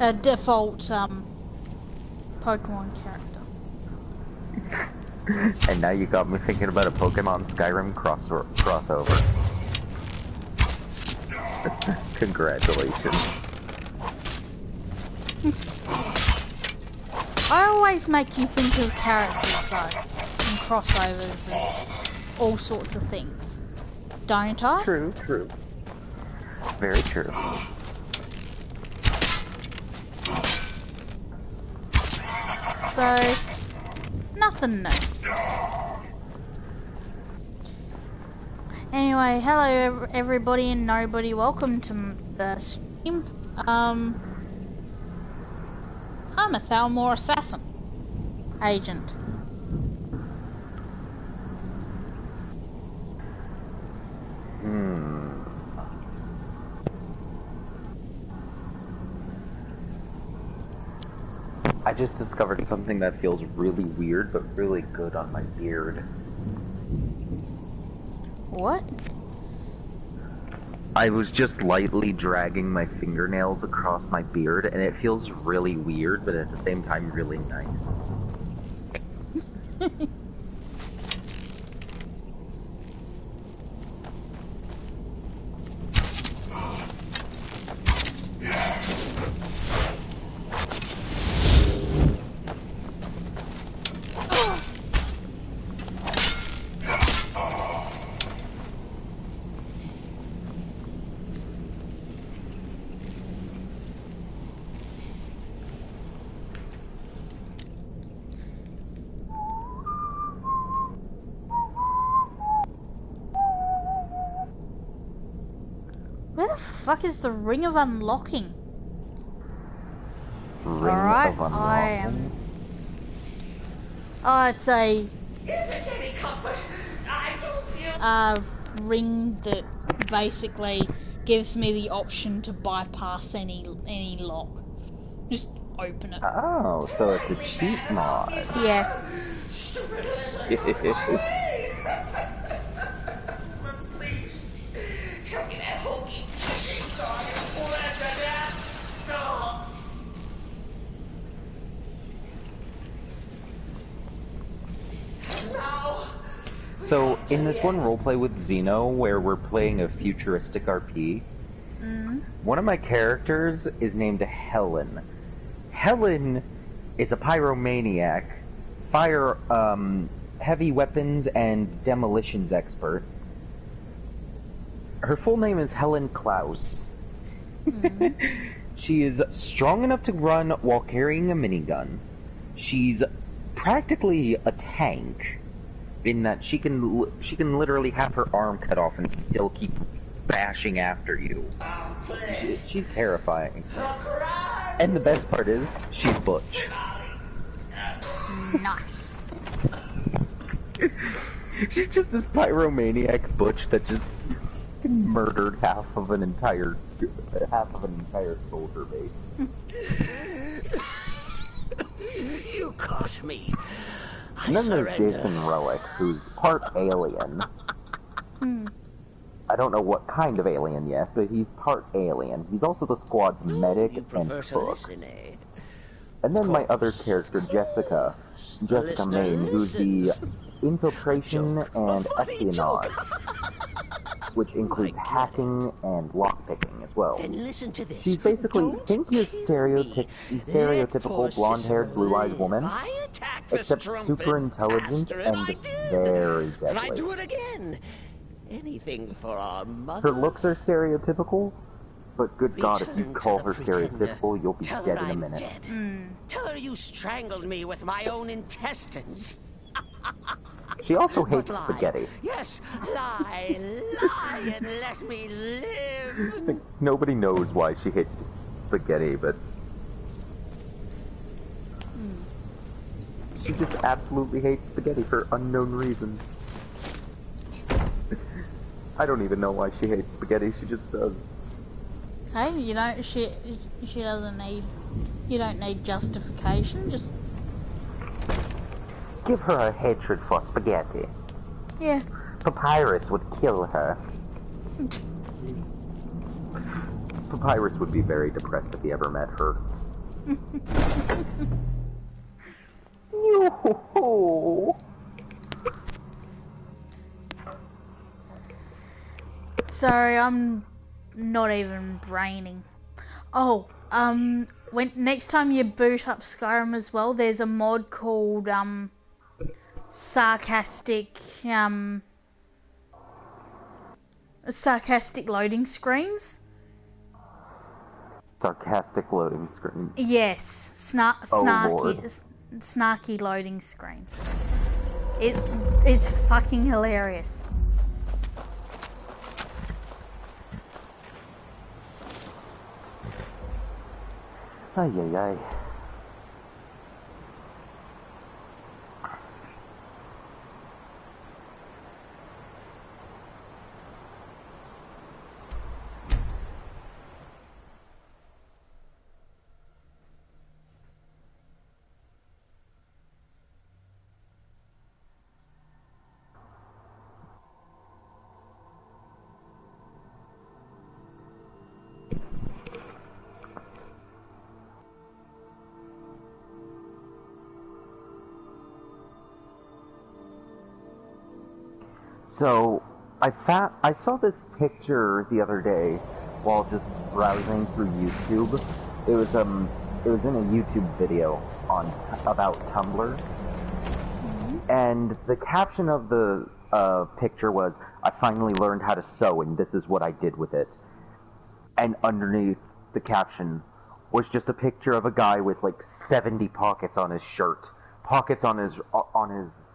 a default Pokemon character. And now you got me thinking about a Pokemon Skyrim crossover. Congratulations. I always make you think of characters though, and crossovers and all sorts of things. Don't I? True, true. Very true. So, nothing new. Anyway, hello everybody and nobody, welcome to the stream. I'm a Thalmor assassin agent. I just discovered something that feels really weird but really good on my beard. What? I was just lightly dragging my fingernails across my beard and it feels really weird but at the same time really nice. Where the fuck is the Ring of Unlocking? Alright, I am. Oh, it's a If it's any comfort, I do feel ring that basically gives me the option to bypass any lock. Just open it. Oh, so it's a cheat mod. Yeah. stupid lizard. But please, tell me that hokey fishing dog is let that. No. Now. So, in this one roleplay with Xeno, where we're playing a futuristic RP, one of my characters is named Helen. Helen is a pyromaniac, heavy weapons and demolitions expert. Her full name is Helen Klaus. She is strong enough to run while carrying a minigun. She's practically a tank, in that she can literally have her arm cut off and still keep bashing after you. She's terrifying. And the best part is, she's butch. Nice. She's just this pyromaniac butch that just murdered half of an entire soldier base. You caught me. And then there's Jason Relic, who's part alien. I don't know what kind of alien yet, but he's part alien. He's also the squad's medic and cook. And then my other character, Jessica Main, who's the infiltration and espionage, which includes hacking and lockpicking as well. Listen to this. She's basically, think your stereotypical blonde-haired, blue-eyed woman, except super intelligent and very deadly. And I do it again. Anything for our mother. Her looks are stereotypical, but good God, if you call her stereotypical, you'll be dead in a minute. Tell her you strangled me with my own intestines. She also hates Lie. spaghetti. Yes, lie and let me live. Nobody knows why she hates spaghetti, but she just absolutely hates spaghetti for unknown reasons. I don't even know why she hates spaghetti, she just does. Hey, you know, she doesn't need, you don't need justification, just... Give her a hatred for spaghetti. Yeah. Papyrus would kill her. Papyrus would be very depressed if he ever met her. Yo. Sorry, I'm not even braining. Oh, when next time you boot up Skyrim as well, there's a mod called sarcastic loading screens. Sarcastic loading screen. Yes, snarky loading screens. It's fucking hilarious. Ay, ay, ay. So, I saw this picture the other day while just browsing through YouTube. It was in a YouTube video about Tumblr, and the caption of the picture was, "I finally learned how to sew, and this is what I did with it." And underneath the caption was just a picture of a guy with like 70 pockets on his shirt, pockets on his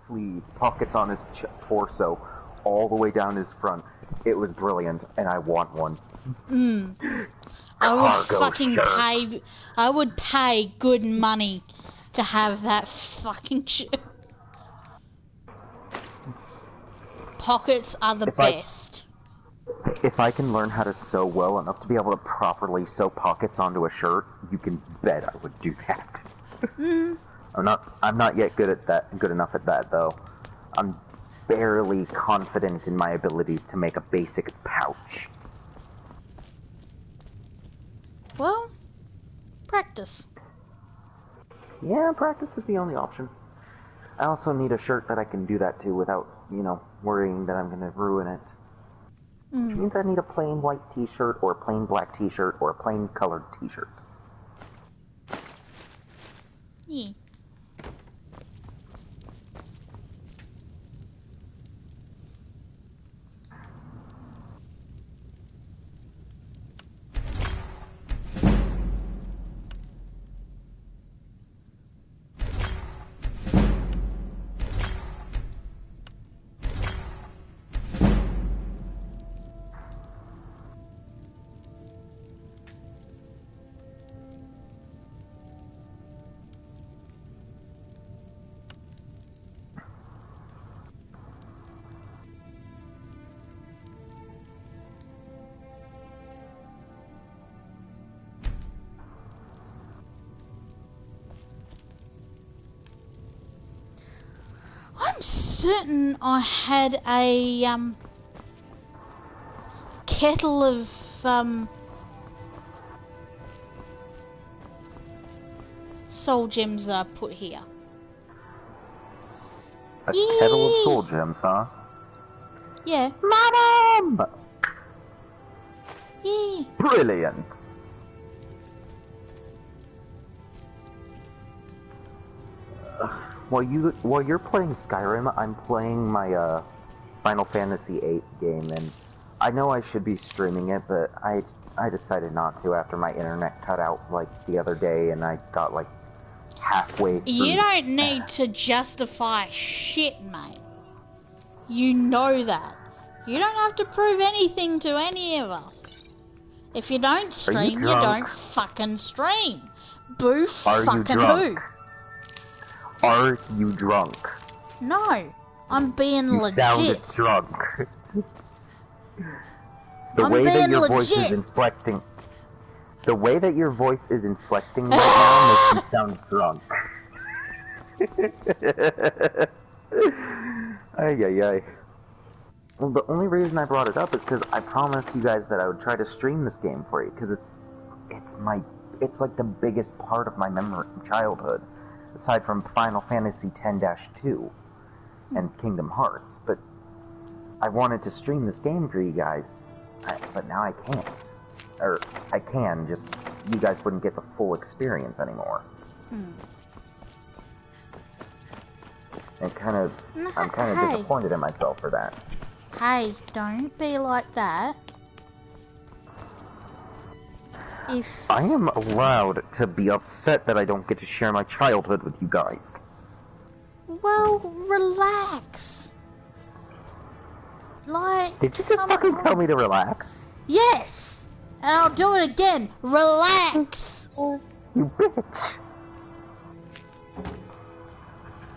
sleeves, pockets on his torso, all the way down his front. It was brilliant, and I want one. I would pay good money to have that fucking shirt. Pockets are the best. If I can learn how to sew well enough to be able to properly sew pockets onto a shirt, you can bet I would do that. I'm not yet good enough at that though. I'm barely confident in my abilities to make a basic pouch. Well, practice. Yeah, practice is the only option. I also need a shirt that I can do that to without, worrying that I'm gonna ruin it. Which means I need a plain white t-shirt, or a plain black t-shirt, or a plain colored t-shirt. Yeah. I'm certain I had a kettle of soul gems that I put here. A kettle of soul gems, huh? Yeah. Madam! Yeah. Brilliant! While you're playing Skyrim, I'm playing my Final Fantasy VIII game, and I know I should be streaming it, but I decided not to after my internet cut out like the other day, and I got like halfway through. You don't need to justify shit, mate. You know that. You don't have to prove anything to any of us. If you don't stream, you don't fucking stream. Boo fucking who? Are you drunk? No, I'm being legit. You sounded drunk. The way that your voice is inflecting right now makes you sound drunk. Ay, ay, ay. Well, the only reason I brought it up is because I promised you guys that I would try to stream this game for you, because it's like the biggest part of my childhood, aside from Final Fantasy X-2 and Kingdom Hearts. But I wanted to stream this game for you guys, but now I can't. Or I can, just you guys wouldn't get the full experience anymore. I'm kind of disappointed in myself for that. Hey, don't be like that. If I am allowed to be upset that I don't get to share my childhood with you guys. Well, relax. Like, did you just fucking tell me to relax? Yes! And I'll do it again. Relax! You bitch.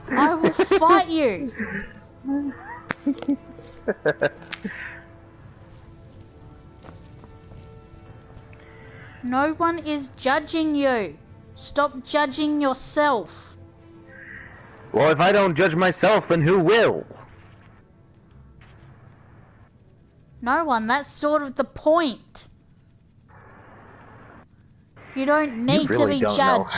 I will fight you. No one is judging you. Stop judging yourself. Well, if I don't judge myself, then who will? No one, that's sort of the point. You don't need to be judged.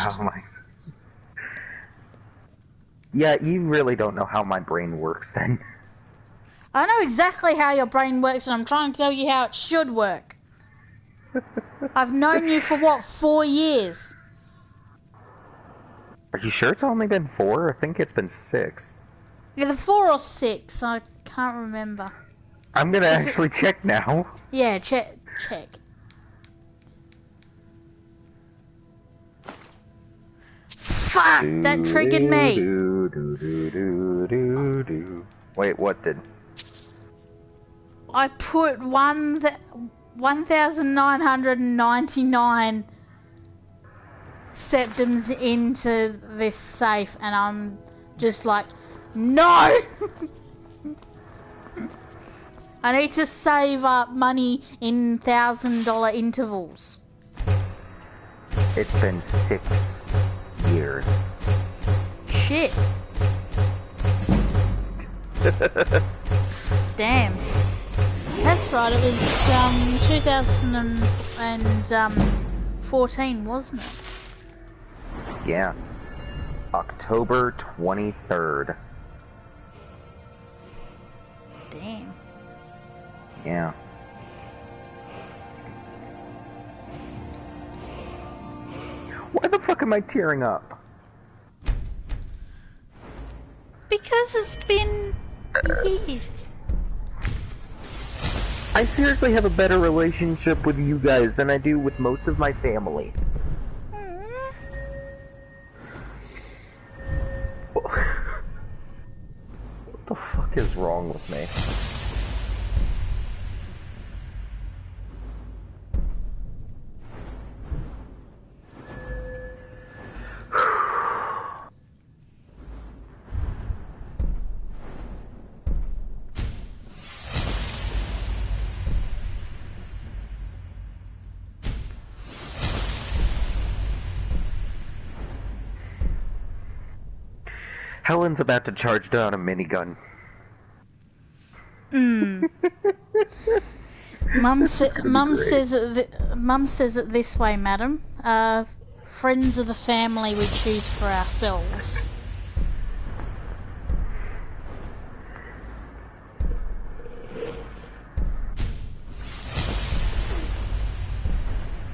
Yeah, you really don't know how my brain works then. I know exactly how your brain works, and I'm trying to tell you how it should work. I've known you for, what, 4 years? Are you sure it's only been 4? I think it's been 6. Either 4 or 6, I can't remember. I'm gonna actually check now. Yeah, check. Fuck! That triggered me! Wait, what did? I put 1,999 septims into this safe, and I'm just like, no! I need to save up money in $1,000 intervals. It's been 6 years. Shit. Damn. That's right, it was 2014, wasn't it? Yeah. October 23rd. Damn. Yeah. Why the fuck am I tearing up? Because it's been years. I seriously have a better relationship with you guys than I do with most of my family. What the fuck is wrong with me? Helen's about to charge down a minigun. Mum says it this way, madam. Friends of the family we choose for ourselves.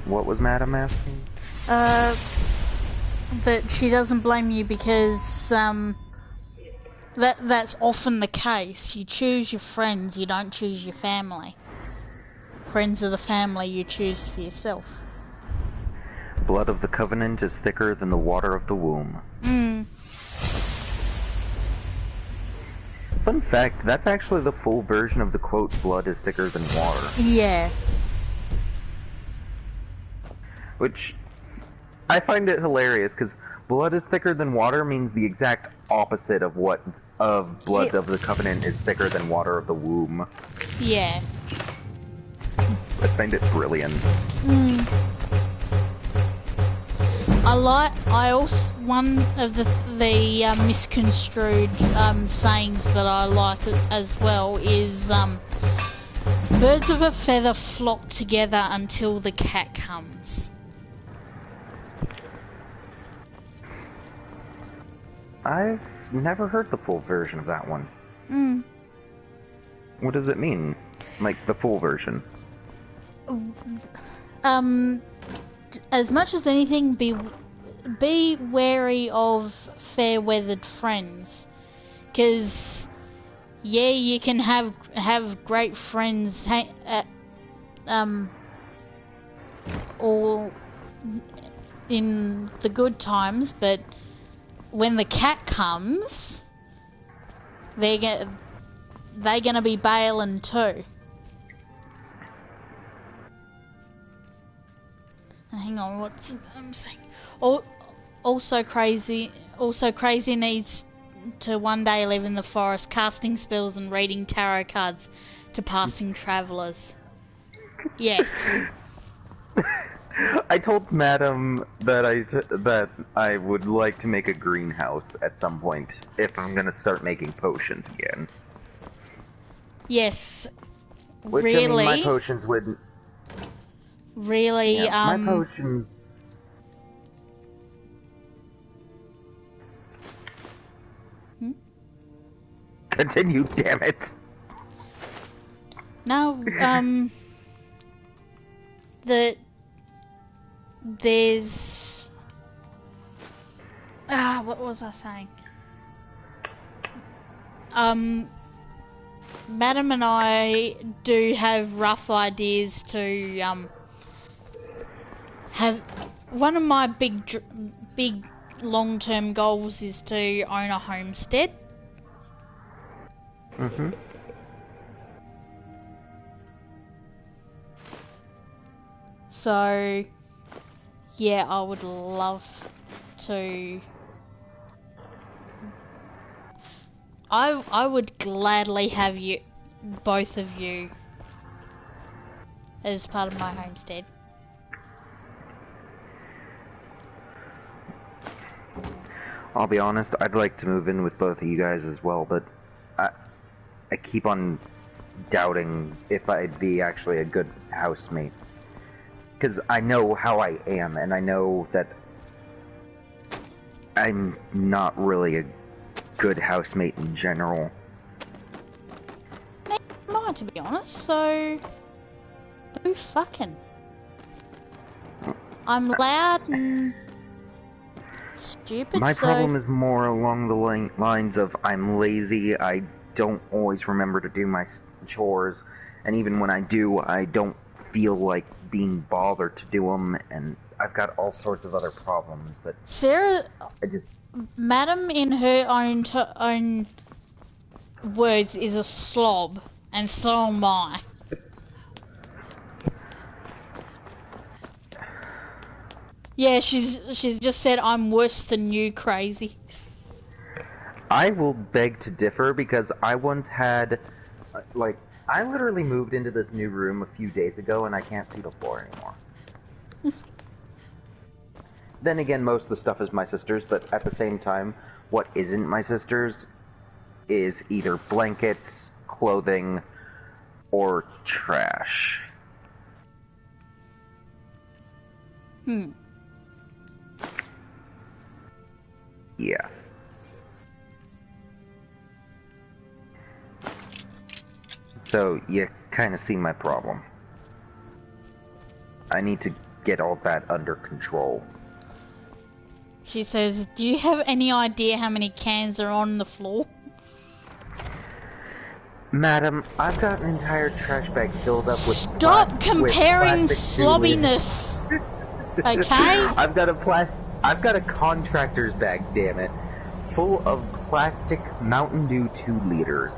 What was Madam asking? That she doesn't blame you because that's often the case. You choose your friends, you don't choose your family. Friends of the family you choose for yourself. Blood of the covenant is thicker than the water of the womb. Fun fact, that's actually the full version of the quote, blood is thicker than water. Yeah. Which, I find it hilarious, because blood is thicker than water means the exact opposite of what blood of the covenant is thicker than water of the womb. Yeah. I find it brilliant. I I also, one of the misconstrued sayings that I like as well is birds of a feather flock together until the cat comes. I've never heard the full version of that one. Mm. What does it mean? Like, the full version? As much as anything, be wary of fair-weathered friends, because yeah, you can have great friends, all in the good times, but when the cat comes, they're gonna be bailing too. Hang on, what's I'm saying? Also crazy needs to one day live in the forest, casting spells and reading tarot cards to passing travellers. Yes. I told Madam that I would like to make a greenhouse at some point if I'm gonna start making potions again. Yes. Which, really? I mean, my potions would... Really, yeah, my potions... Hmm? Continue, damn it! No, there's... what was I saying? Madam and I do have rough ideas to, have... One of my big long-term goals is to own a homestead. Mm-hmm. So, yeah, I would love to... I would gladly have you, both of you, as part of my homestead. I'll be honest, I'd like to move in with both of you guys as well, but I keep on doubting if I'd be actually a good housemate. Because I know how I am, and I know that I'm not really a good housemate in general. Neither am I, to be honest, so... do fucking. I'm loud and... stupid, My so... problem is more along the lines of I'm lazy, I don't always remember to do my chores, and even when I do, I don't feel like being bothered to do them, and I've got all sorts of other problems that... Sarah... I just... Madam, in her own words, is a slob, and so am I. Yeah, she's just said I'm worse than you, crazy. I will beg to differ because I once had, like, I literally moved into this new room a few days ago and I can't see the floor anymore. Then again, most of the stuff is my sister's, but at the same time, what isn't my sister's is either blankets, clothing, or trash. Yeah. So, you kind of see my problem. I need to get all that under control. She says, do you have any idea how many cans are on the floor? Madam, I've got an entire trash bag filled up with... Stop comparing slobbiness! Okay? I've got a contractor's bag, damn it, full of plastic Mountain Dew 2 liters.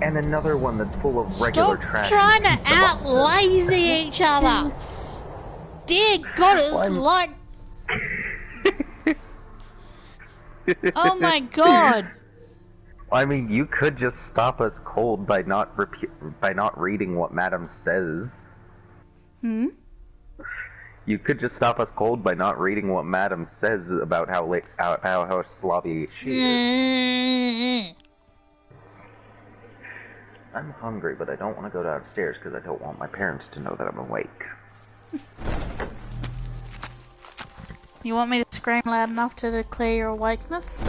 And another one that's full of regular trash. Stop trying to out-lazy each other! Dear God, it's like... Oh my God! I mean, you could just stop us cold by not reading what Madam says. Hmm? You could just stop us cold by not reading what Madam says about how sloppy she is. I'm hungry, but I don't want to go downstairs because I don't want my parents to know that I'm awake. You want me to scream loud enough to declare your awakeness?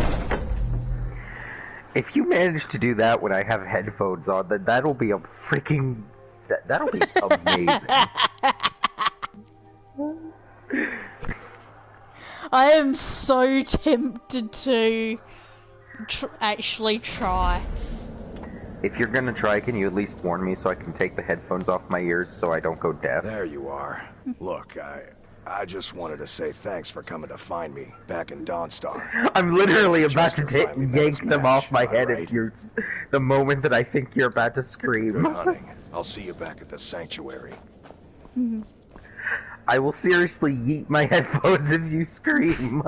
If you manage to do that when I have headphones on, then that'll be a freaking... That'll be amazing. I am so tempted to actually try. If you're gonna try, can you at least warn me so I can take the headphones off my ears so I don't go deaf? There you are. Look, I just wanted to say thanks for coming to find me back in Dawnstar. I'm literally about to finally met yank his them match, off my am I head right? if you're the moment that I think you're about to scream. Good hunting. I'll see you back at the sanctuary. I will seriously yeet my headphones if you scream.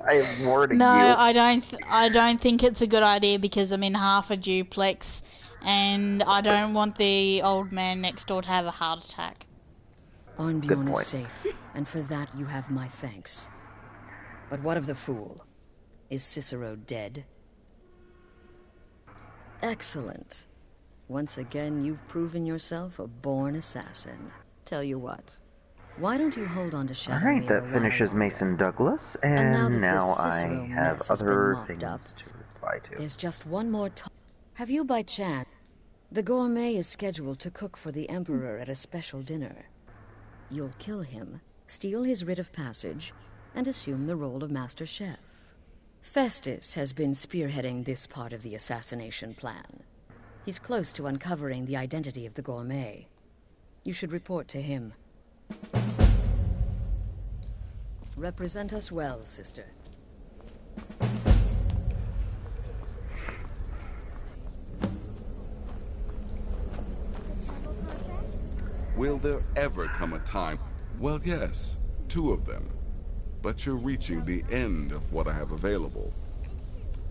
I am warning No, you. I don't think it's a good idea because I'm in half a duplex, and I don't want the old man next door to have a heart attack. Arnbjorn is safe, and for that you have my thanks. But what of the fool? Is Cicero dead? Excellent. Once again, you've proven yourself a born assassin. Tell you what, why don't you hold on to Shadowmere Alright, that a while finishes longer? Mason Douglas, And and now now that this I Cicero have mess has been other mopped things up, to reply to. There's just one more Have you by chance... The gourmet is scheduled to cook for the Emperor at a special dinner. You'll kill him, steal his writ of passage, and assume the role of Master Chef. Festus has been spearheading this part of the assassination plan. He's close to uncovering the identity of the gourmet. You should report to him. Represent us well, sister. Will there ever come a time? Well, yes, 2 of them. But you're reaching the end of what I have available.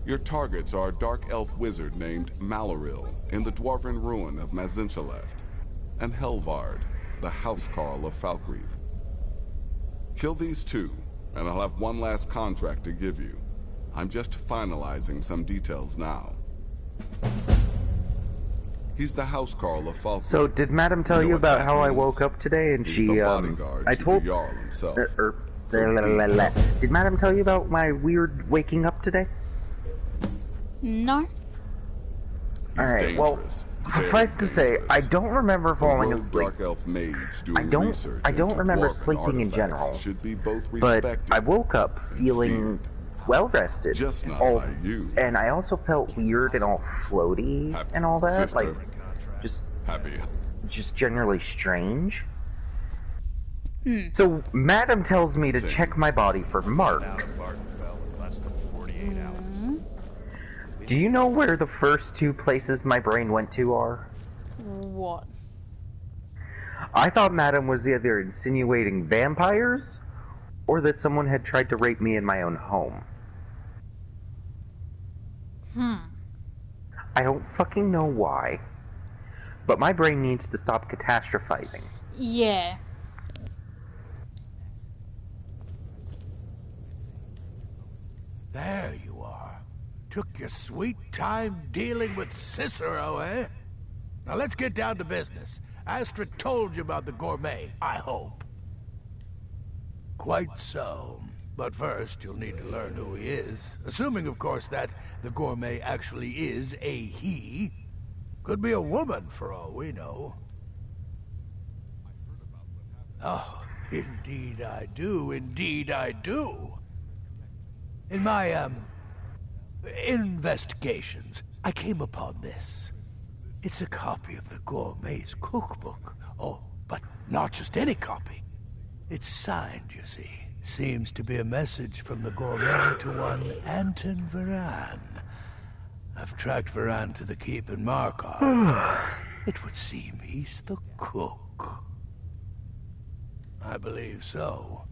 Your targets are a dark elf wizard named Maloril in the dwarven ruin of Mazinchaleft, and Helvard, the housecarl of Falkreath. Kill these 2, and I'll have one last contract to give you. I'm just finalizing some details now. He's the housecarl of Falkreath. So, did Madam tell you what about that how I means? woke up today and He's she, the bodyguard I to told... the Jarl himself. Did Madam tell you about my weird waking up today? No. Alright, well, dangerous. suffice to say, I don't remember falling rogue asleep. Dark elf mage doing I don't into remember dwarven sleeping in artifacts general, should be both but respected I woke up and feeling feared. well rested. Just not all, by you. And I also felt weird and all floaty Happy and all that, sister. like Happy. just generally strange. So Madam tells me to check my body for marks. Do you know where the first 2 places my brain went to are? What? I thought Madam was either insinuating vampires, or that someone had tried to rape me in my own home. I don't fucking know why, but my brain needs to stop catastrophizing. Yeah. There you are. Took your sweet time dealing with Cicero, eh? Now let's get down to business. Astrid told you about the gourmet, I hope. Quite so. But first, you'll need to learn who he is. Assuming, of course, that the gourmet actually is a he. Could be a woman, for all we know. Oh, indeed I do. Indeed I do. In my, investigations, I came upon this. It's a copy of the gourmet's cookbook. Oh, but not just any copy. It's signed, you see. Seems to be a message from the gourmet to one Anton Varan. I've tracked Varan to the keep in Markov. It would seem he's the cook. I believe so.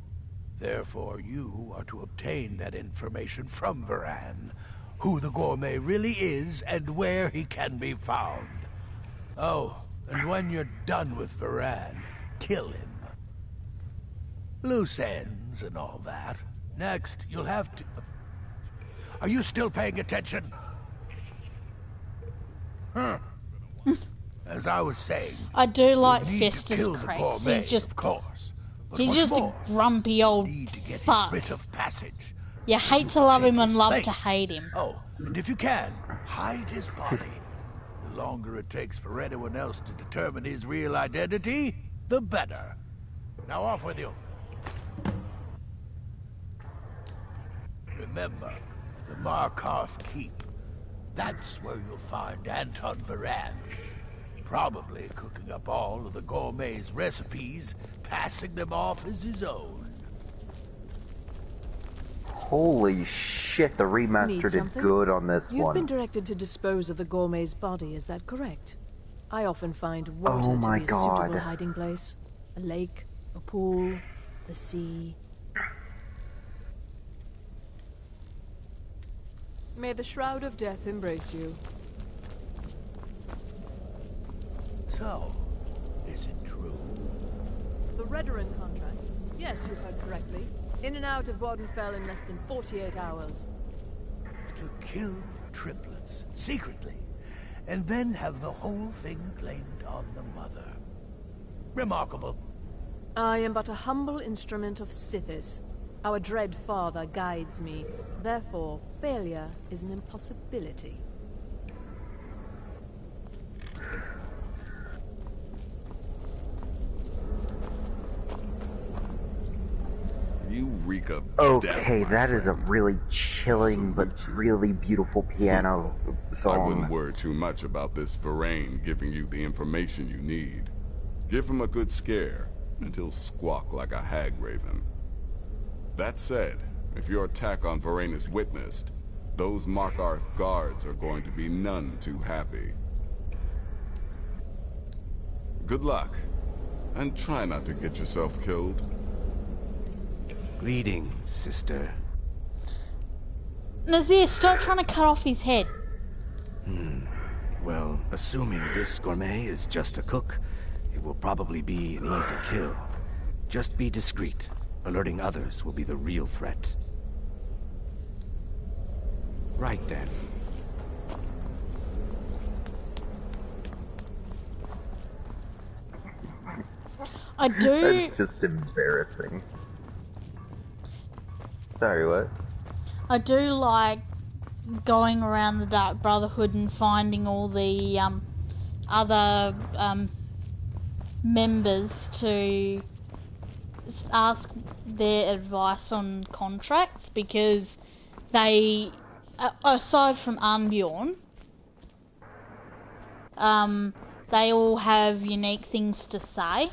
Therefore, you are to obtain that information from Varan. Who the gourmet really is and where he can be found. Oh, and when you're done with Varan, kill him. Loose ends and all that. Next, you'll have to... Are you still paying attention? Huh. As I was saying, I do like you need to Festus kill the Krex. gourmet, He's just, of course. But he's what's just more, a grumpy old you need to get his fuck. writ of passage. You so hate to can love take him and his love to place. hate him. Oh, and if you can, hide his body. The longer it takes for anyone else to determine his real identity, the better. Now off with you. Remember, the Markarth Keep. That's where you'll find Anton Varand. Probably cooking up all of the gourmet's recipes, passing them off as his own. Holy shit, the remaster did good on this You've one. been directed to dispose of the gourmet's body, is that correct? I often find water to be a suitable hiding place. A lake, a pool, the sea. May the Shroud of Death embrace you. So, is it true? The Redoran contract. Yes, you heard correctly. In and out of Wardenfell in less than 48 hours. To kill triplets, secretly, and then have the whole thing blamed on the mother. Remarkable. I am but a humble instrument of Sithis. Our dread father guides me. Therefore, failure is an impossibility. You reek of Okay, death, that my is a friend. really chilling but really beautiful piano I wouldn't song. worry too much about this Varane giving you the information you need. Give him a good scare, and he'll squawk like a hag raven. That said, if your attack on Varane is witnessed, those Markarth guards are going to be none too happy. Good luck, and try not to get yourself killed. Greetings, sister. Nazir, stop trying to cut off his head. Well, assuming this gourmet is just a cook, it will probably be an easy kill. Just be discreet. Alerting others will be the real threat. Right then. I do... That's just embarrassing. Sorry, what? I do like going around the Dark Brotherhood and finding all the other members to ask their advice on contracts, because they, aside from Arnbjorn, they all have unique things to say.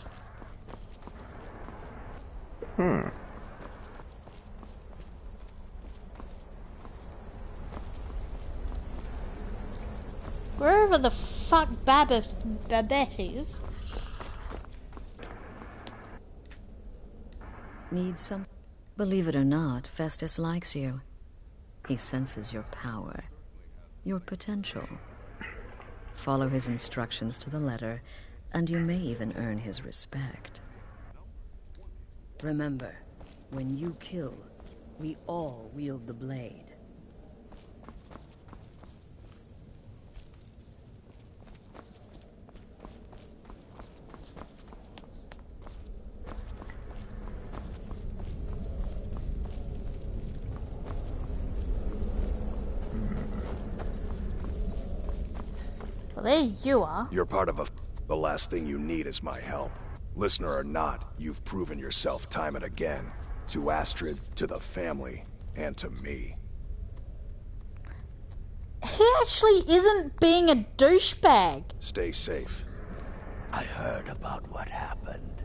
Wherever the fuck Babette is. Need some? Believe it or not, Festus likes you. He senses your power, your potential. Follow his instructions to the letter, and you may even earn his respect. Remember, when you kill, we all wield the blade. Well, there you are. You're part of a... The last thing you need is my help. Listener or not, you've proven yourself time and again. To Astrid, to the family, and to me. He actually isn't being a douchebag. Stay safe. I heard about what happened.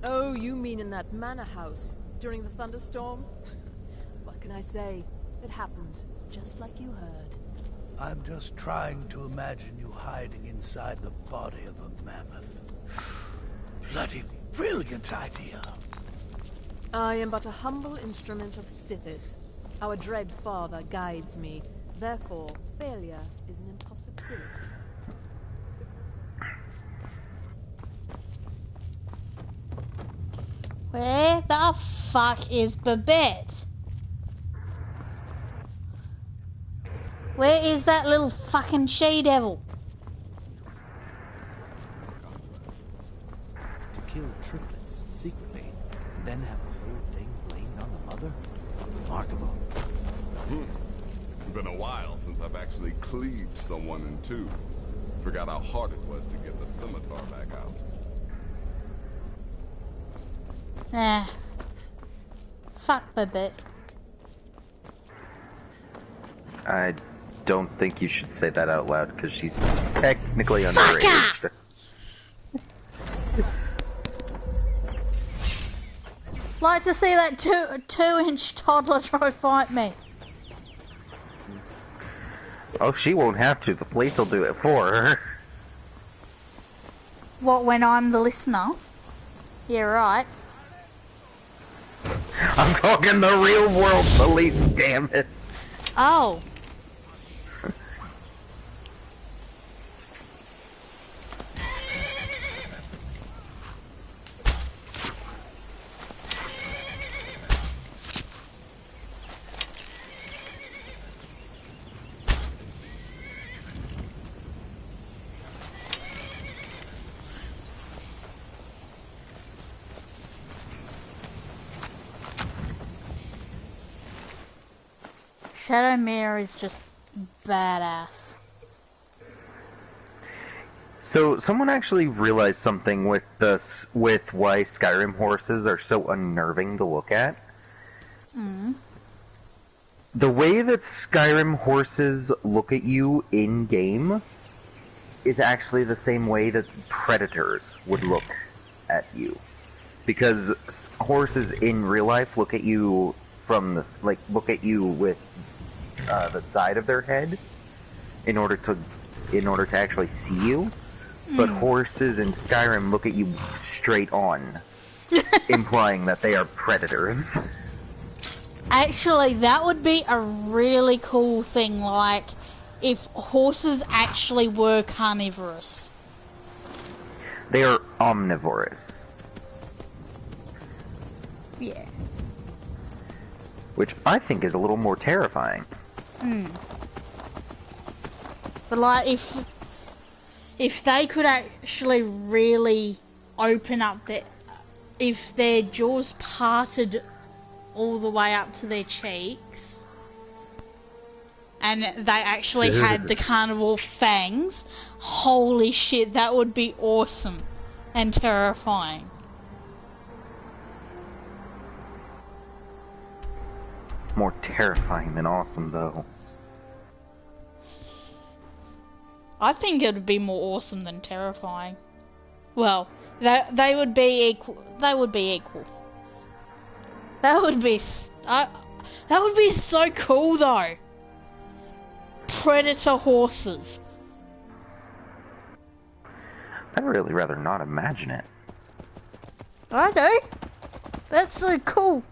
Oh, you mean in that manor house during the thunderstorm? What can I say? It happened just like you heard. I'm just trying to imagine you hiding inside the body of a mammoth. Bloody brilliant idea. I am but a humble instrument of Sithis. Our dread father guides me. Therefore, failure is an impossibility. Where the fuck is Babette? Where is that little fucking she-devil? To kill triplets secretly, and then have the whole thing blamed on the mother? Remarkable. Been a while since I've actually cleaved someone in two. Forgot how hard it was to get the scimitar back out. Nah. Fuck Babette. I don't think you should say that out loud, because she's technically underage. Like to see that two-inch toddler try to fight me. Oh, she won't have to. The police will do it for her. What, when I'm the listener? Yeah, right. I'm talking the real world police, damn it. Oh. Shadowmere is just badass. So, someone actually realized something with why Skyrim horses are so unnerving to look at. The way that Skyrim horses look at you in-game is actually the same way that predators would look at you. Because horses in real life look at you from the, look at you with the side of their head in order to actually see you. But horses in Skyrim look at you straight on, implying that they are predators. Actually, that would be a really cool thing, like, if horses actually were carnivorous. They are omnivorous. Yeah. Which I think is a little more terrifying. But like, if they could actually really open up if their jaws parted all the way up to their cheeks, and they actually had the carnivore fangs, holy shit, that would be awesome and terrifying. More terrifying than awesome, though. I think it would be more awesome than terrifying. Well, they would be equal. They would be equal. That would be so cool, though. Predator horses. I'd really rather not imagine it. I do. That's so cool.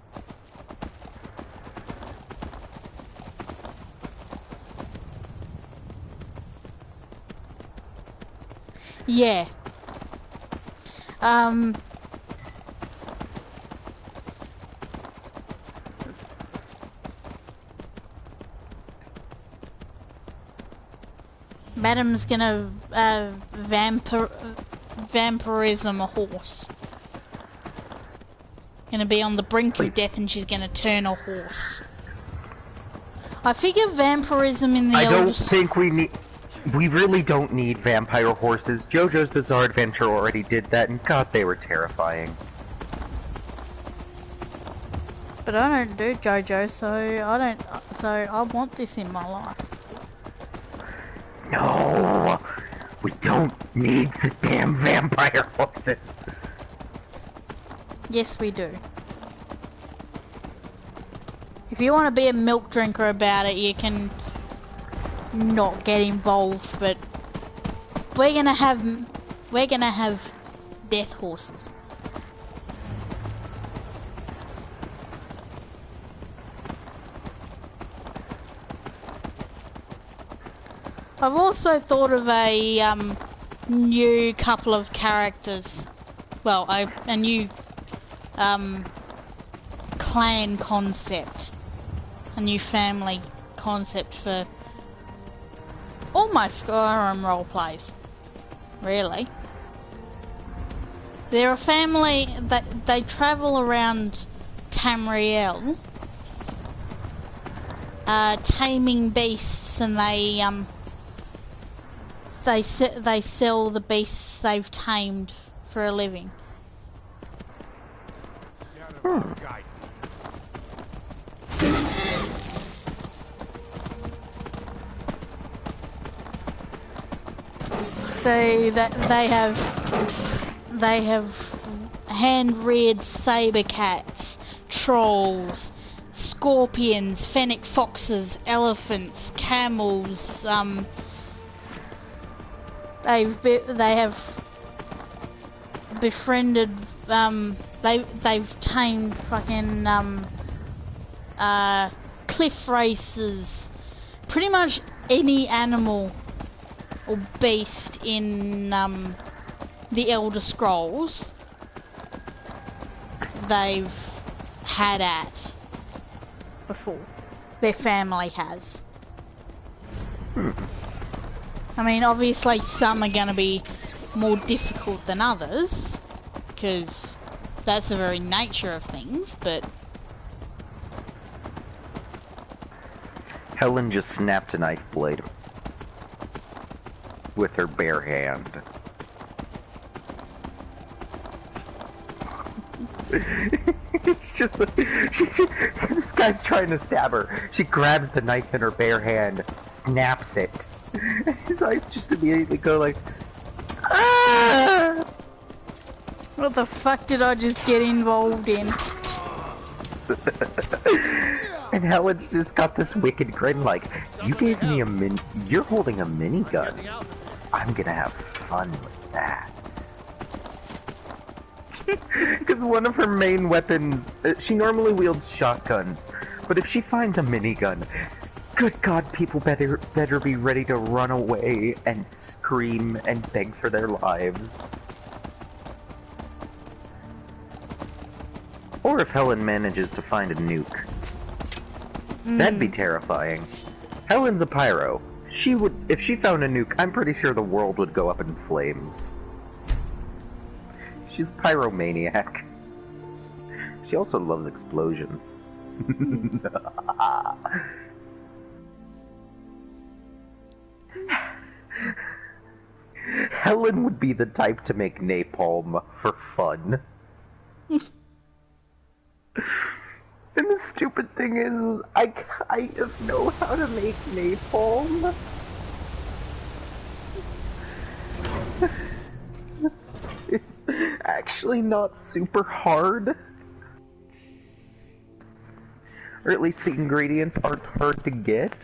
Yeah. Madam's gonna vampirism a horse. Gonna be on the brink of death, and she's gonna turn a horse. I figure vampirism in the I don't think we really don't need vampire horses. JoJo's Bizarre Adventure already did that, and God, they were terrifying. But I don't do JoJo, so I want this in my life. No, we don't need the damn vampire horses. Yes, we do. If you want to be a milk drinker about it, you can not get involved, but we're gonna have death horses. I've also thought of a new couple of characters. Well, a new clan concept, a new family concept for almost Skyrim roleplays, really. They're a family that they travel around Tamriel, taming beasts, and they sell the beasts they've tamed for a living. So that they have hand-reared saber cats, trolls, scorpions, fennec foxes, elephants, camels. They have befriended. They've tamed fucking cliff racers. Pretty much any animal or beast in the Elder Scrolls they've had at before. Their family has. I mean, obviously some are going to be more difficult than others, because that's the very nature of things, but... Helen just snapped a knife blade with her bare hand. It's just this guy's trying to stab her. She grabs the knife in her bare hand, snaps it. His eyes just immediately go like, ah! What the fuck did I just get involved in? And Helen's just got this wicked grin like, you gave me you're holding a minigun. I'm gonna have fun with that. Because one of her main weapons, she normally wields shotguns, but if she finds a minigun, good God, people better be ready to run away and scream and beg for their lives. Or if Helen manages to find a nuke. That'd be terrifying. Helen's a pyro. She would, if she found a nuke, I'm pretty sure the world would go up in flames. She's a pyromaniac. She also loves explosions. Helen would be the type to make napalm for fun. And the stupid thing is, I kind of know how to make napalm. It's actually not super hard. Or at least the ingredients aren't hard to get.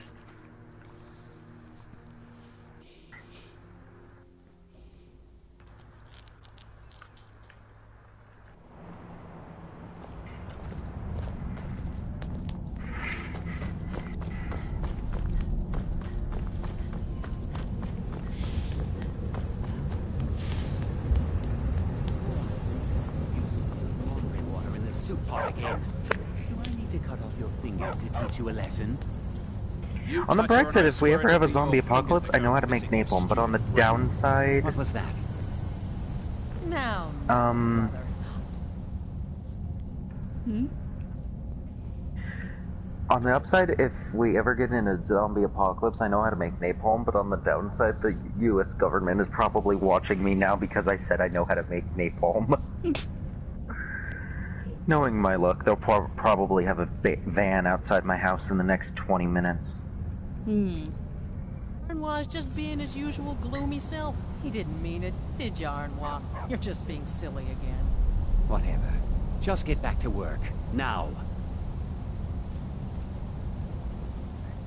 You a lesson? On the bright side, if we ever have a zombie apocalypse, I know how to make napalm, but on the downside... What was that? Now, On the upside, if we ever get in a zombie apocalypse, I know how to make napalm, but on the downside, the US government is probably watching me now because I said I know how to make napalm. Knowing my luck, they'll probably have a van outside my house in the next 20 minutes. Arnois just being his usual gloomy self. He didn't mean it, did you, Arnois? You're just being silly again. Whatever. Just get back to work. Now.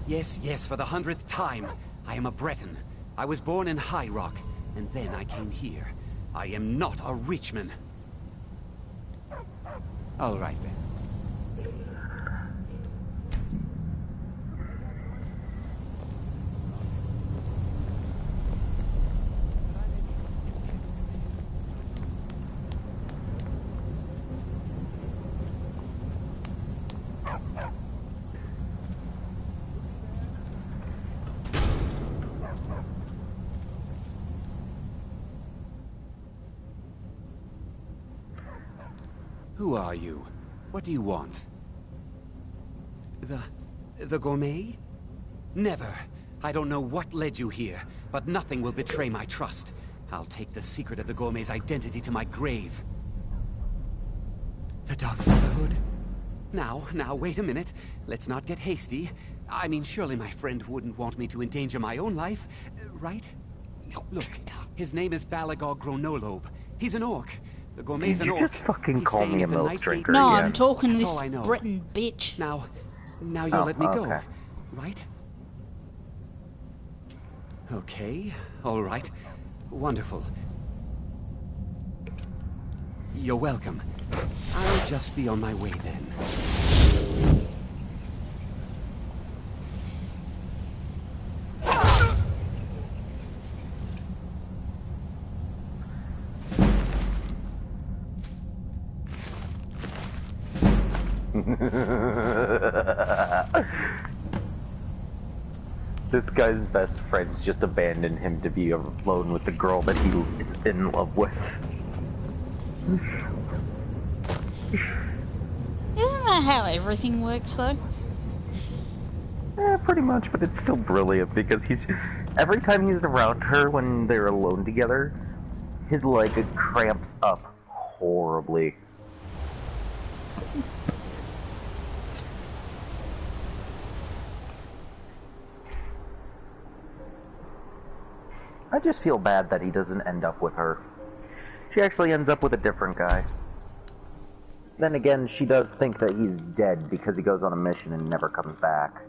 Yes, for the 100th time. I am a Breton. I was born in High Rock, and then I came here. I am not a Richman. All right, then. Who are you? What do you want? The gourmet? Never. I don't know what led you here, but nothing will betray my trust. I'll take the secret of the gourmet's identity to my grave. The Dark Brotherhood? Now, wait a minute. Let's not get hasty. I mean, surely my friend wouldn't want me to endanger my own life, right? Look, his name is Balagog Gronolobe. He's an orc. The gourmet's an orc. Did you just fucking call me a milk drinker? No, again? I'm talking to this Britain bitch. Now you'll let me go, right? Okay, all right. Wonderful. You're welcome. I'll just be on my way then. This guy's best friends just abandoned him to be alone with the girl that he is in love with. Isn't that how everything works, though? Yeah, pretty much, but it's still brilliant because every time he's around her when they're alone together, his leg cramps up horribly. I just feel bad that he doesn't end up with her. She actually ends up with a different guy. Then again, she does think that he's dead because he goes on a mission and never comes back.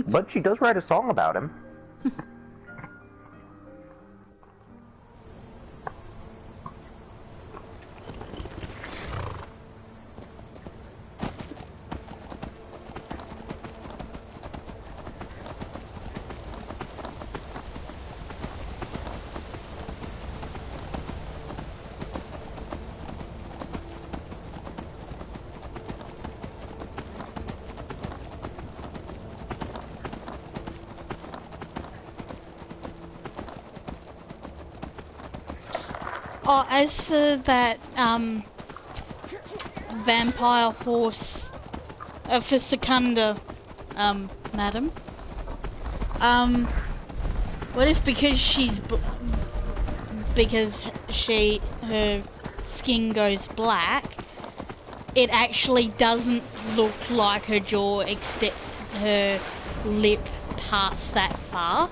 But she does write a song about him. Oh, as for that, vampire horse, for Secunda, madam, what if because her skin goes black, it actually doesn't look like her jaw except her lip parts that far,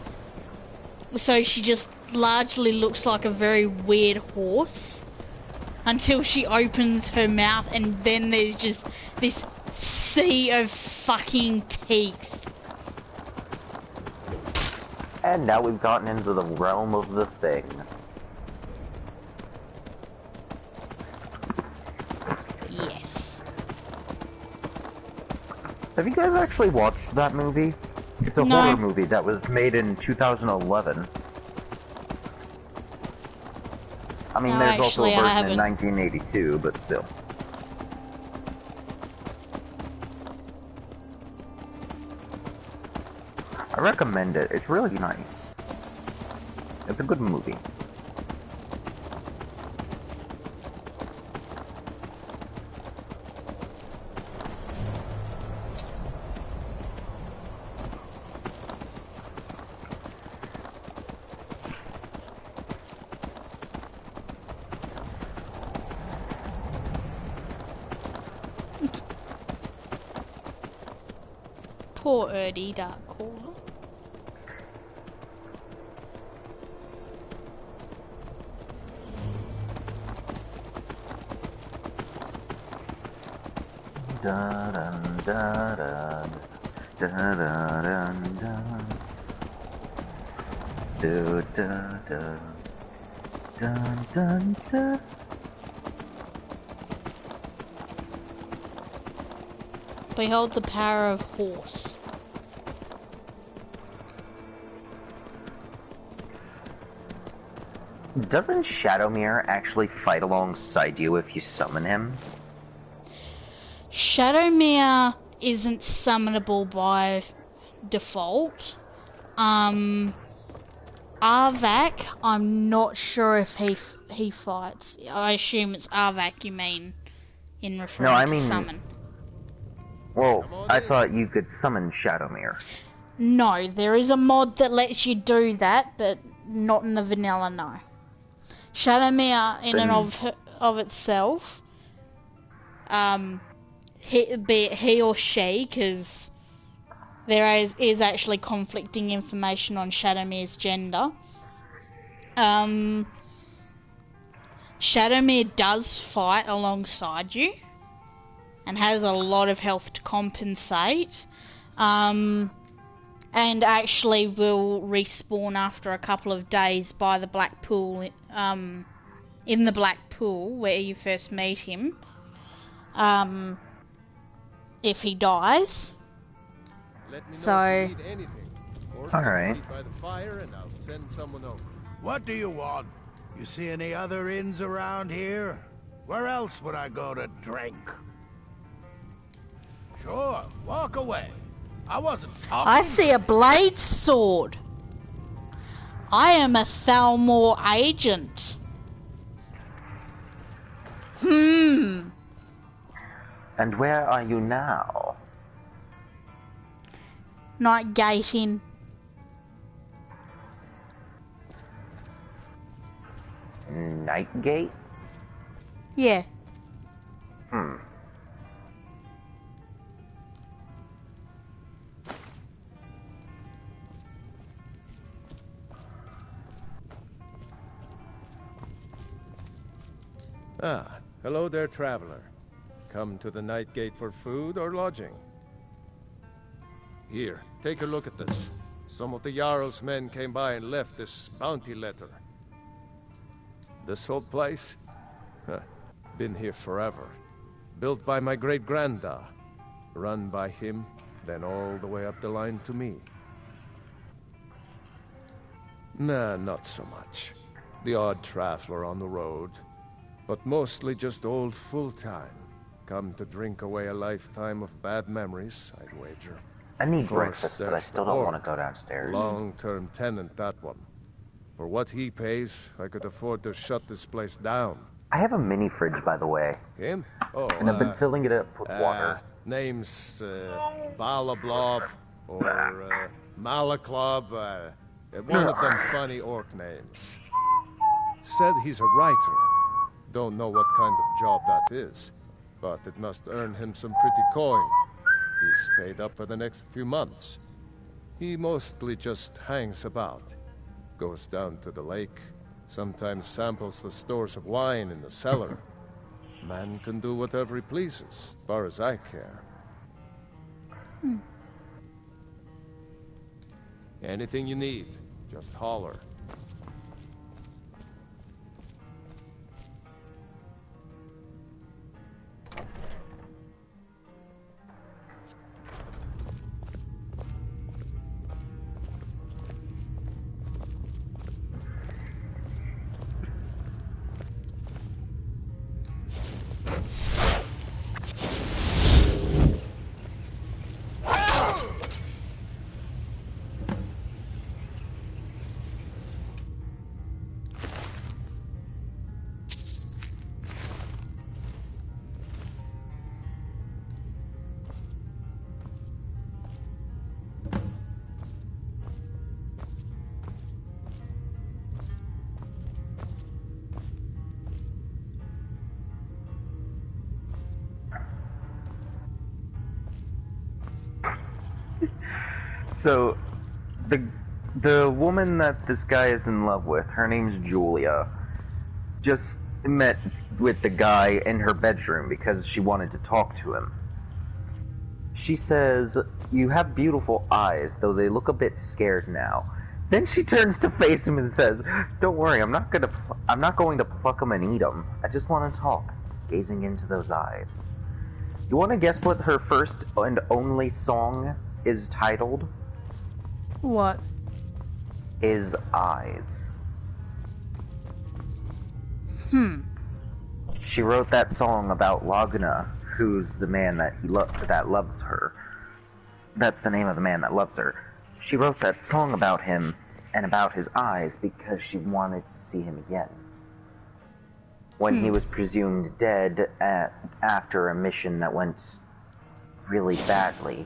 so she just largely looks like a very weird horse until she opens her mouth, and then there's just this sea of fucking teeth. And now we've gotten into the realm of the thing. Yes. Have you guys actually watched that movie? It's a horror movie that was made in 2011. I mean, there's also a version in 1982, but still. I recommend it. It's really nice. It's a good movie. Poor Erdie Darkcaller. Da dun da dun da da dun dun do da da dun dun da. Behold the power of horse. Doesn't Shadowmere actually fight alongside you if you summon him? Shadowmere isn't summonable by default. Arvak, I'm not sure if he fights. I assume it's Arvak you mean in referring to summon. Well, I thought you could summon Shadowmere. No, there is a mod that lets you do that, but not in the vanilla, no. Shadowmere in and of itself, be it he or she, because there is actually conflicting information on Shadowmere's gender. Shadowmere does fight alongside you and has a lot of health to compensate, and actually will respawn after a couple of days by the Black Pool, in the Black Pool where you first meet him, if he dies. So, alright. What do you want? You see any other inns around here? Where else would I go to drink? Sure, walk away. I wasn't talking. I see a blade sword. I am a Thalmor agent. And where are you now? Nightgate Inn. Nightgate? Yeah. Ah, hello there, traveler. Come to the Nightgate for food or lodging? Here, take a look at this. Some of the Jarl's men came by and left this bounty letter. This old place? Huh. Been here forever. Built by my great-granda. Run by him, then all the way up the line to me. Nah, not so much. The odd traveler on the road. But mostly just old full-time. Come to drink away a lifetime of bad memories, I'd wager. I need breakfast, but I still don't want to go downstairs. Long-term tenant, that one. For what he pays, I could afford to shut this place down. I have a mini fridge, by the way. Him? Oh, and I've been filling it up with water. Name's Balablob or Malaklob. One of them funny orc names. Said he's a writer. Don't know what kind of job that is, but it must earn him some pretty coin. He's paid up for the next few months. He mostly just hangs about. Goes down to the lake, sometimes samples the stores of wine in the cellar. Man can do whatever he pleases, as far as I care. Anything you need, just holler. So, the woman that this guy is in love with, her name's Julia, just met with the guy in her bedroom because she wanted to talk to him. She says, "You have beautiful eyes, though they look a bit scared now." Then she turns to face him and says, "Don't worry, I'm not going to pluck them and eat them. I just want to talk," gazing into those eyes. You want to guess what her first and only song is titled? What? Is Eyes. She wrote that song about Lagna, who's the man that that loves her. That's the name of the man that loves her. She wrote that song about him and about his eyes because she wanted to see him again. When he was presumed dead after a mission that went really badly,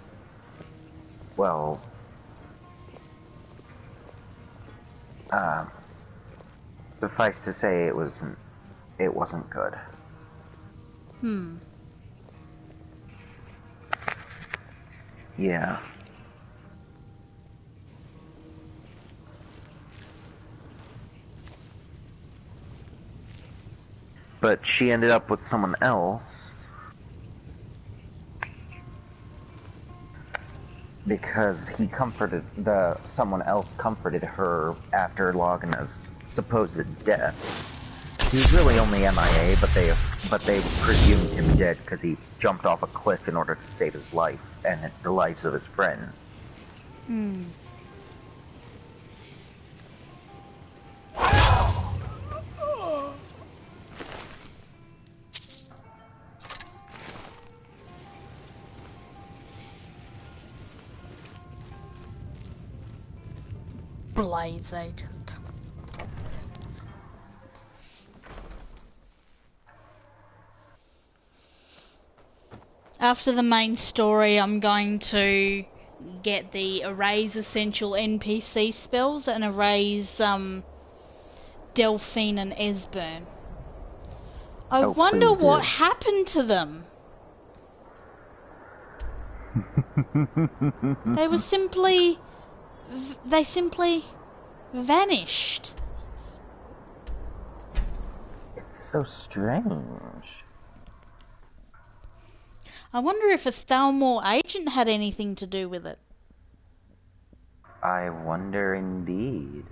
well, suffice to say, it wasn't good. Yeah. But she ended up with someone else because someone else comforted her after Lagana's supposed death. He was really only MIA, but they presumed him dead because he jumped off a cliff in order to save his life and the lives of his friends. Blades agent. After the main story, I'm going to get the erase essential NPC spells and erase Delphine and Esbern. I wonder what happened to them. They simply vanished. It's so strange. I wonder if a Thalmor agent had anything to do with it. I wonder indeed.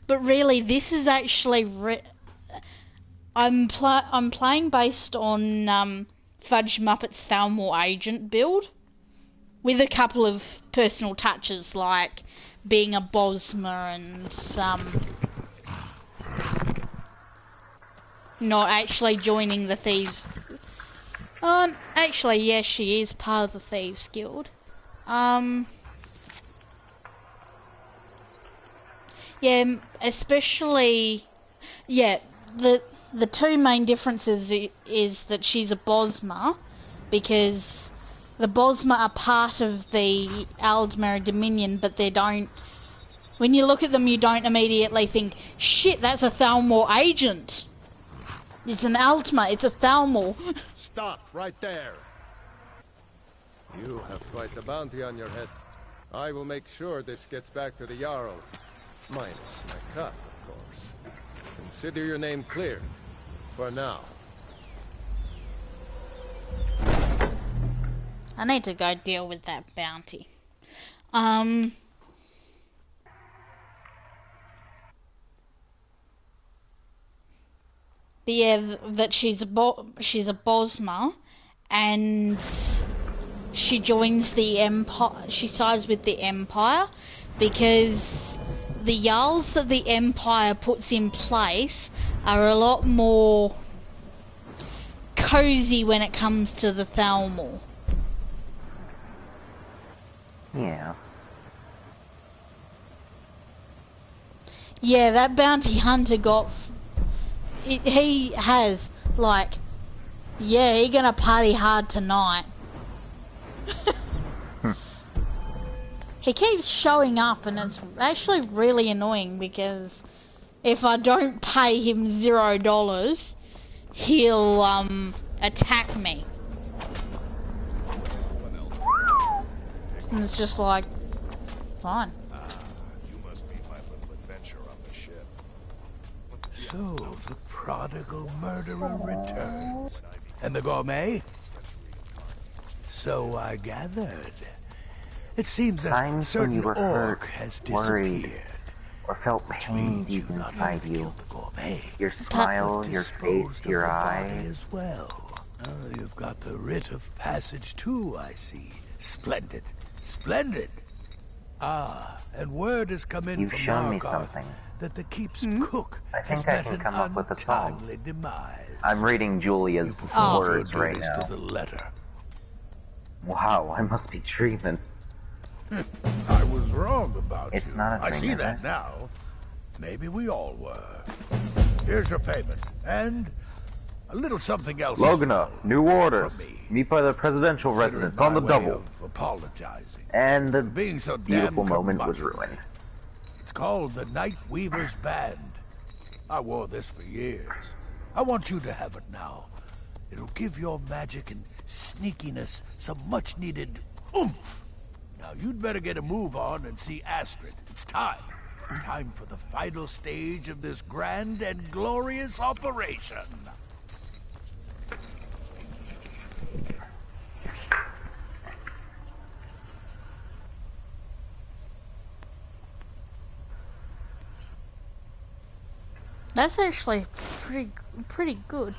But really, this is actually... I'm playing based on Fudge Muppet's Thalmor agent build, with a couple of personal touches, like being a Bosma and not actually joining the Thieves. Actually, yes, she is part of the Thieves Guild. Yeah, especially, yeah, the two main differences is that she's a Bosma, because the Bosma are part of the Aldmeri Dominion, but they don't... When you look at them, you don't immediately think, shit, that's a Thalmor agent. It's an Altmer, it's a Thalmor. Stop right there. You have quite the bounty on your head. I will make sure this gets back to the Jarl. Minus my cut, of course. Consider your name cleared. For now. I need to go deal with that bounty. But yeah, that she's a Bosma, and she joins the Empire. She sides with the Empire because the Jarls that the Empire puts in place are a lot more cozy when it comes to the Thalmor. Yeah. Yeah, that bounty hunter got... he has, like... Yeah, he gonna party hard tonight. He keeps showing up and it's actually really annoying because if I don't pay him $0, he'll, attack me. And it's just like, fine. You must be my little adventure on the ship. So, the prodigal murderer returns. And the gourmet? So I gathered. It seems a certain orc has disappeared. Or felt pain deep inside you. Your smile, your face, your eyes. As well. You've got the writ of passage too, I see. Splendid. Splendid. Ah, and word has come in from Markarth that the keep's cook I think I can come up with a song. Demise. I'm reading Julia's words right now. To the letter. Wow, I must be dreaming. I was wrong about it's you. Not a dream, I see that now. Maybe we all were. Here's your payment, and a little something else. Logna, new orders. Meet by the presidential residence on the double. Apologizing. And the being so beautiful moment was ruined. It's called the Night Weaver's Band. I wore this for years. I want you to have it now. It'll give your magic and sneakiness some much-needed oomph. Now you'd better get a move on and see Astrid. It's time. Time for the final stage of this grand and glorious operation. That's actually pretty good.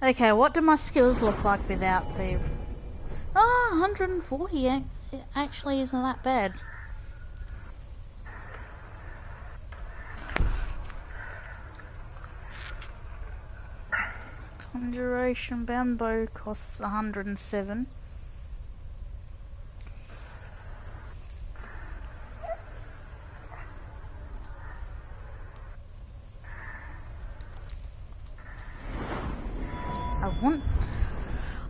Okay, what do my skills look like without the... Oh, 140. It actually isn't that bad. Conjuration Bamboo costs 107.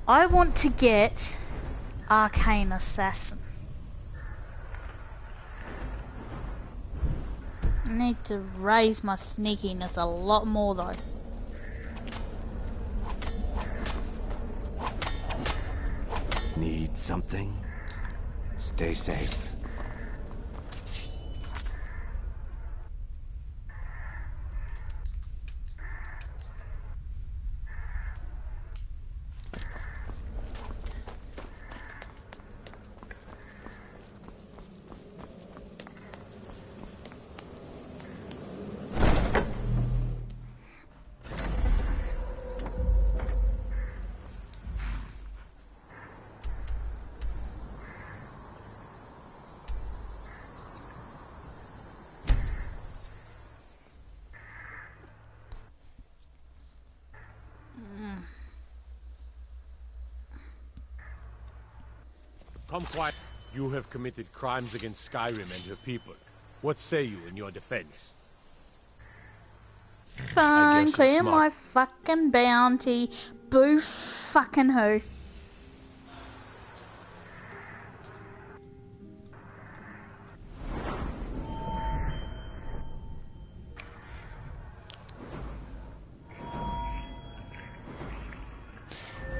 I want to get Arcane Assassin. I need to raise my sneakiness a lot more though. Need something? Stay safe. Come quiet. You have committed crimes against Skyrim and her people. What say you in your defense? Fine, clear my fucking bounty. Boo fucking who.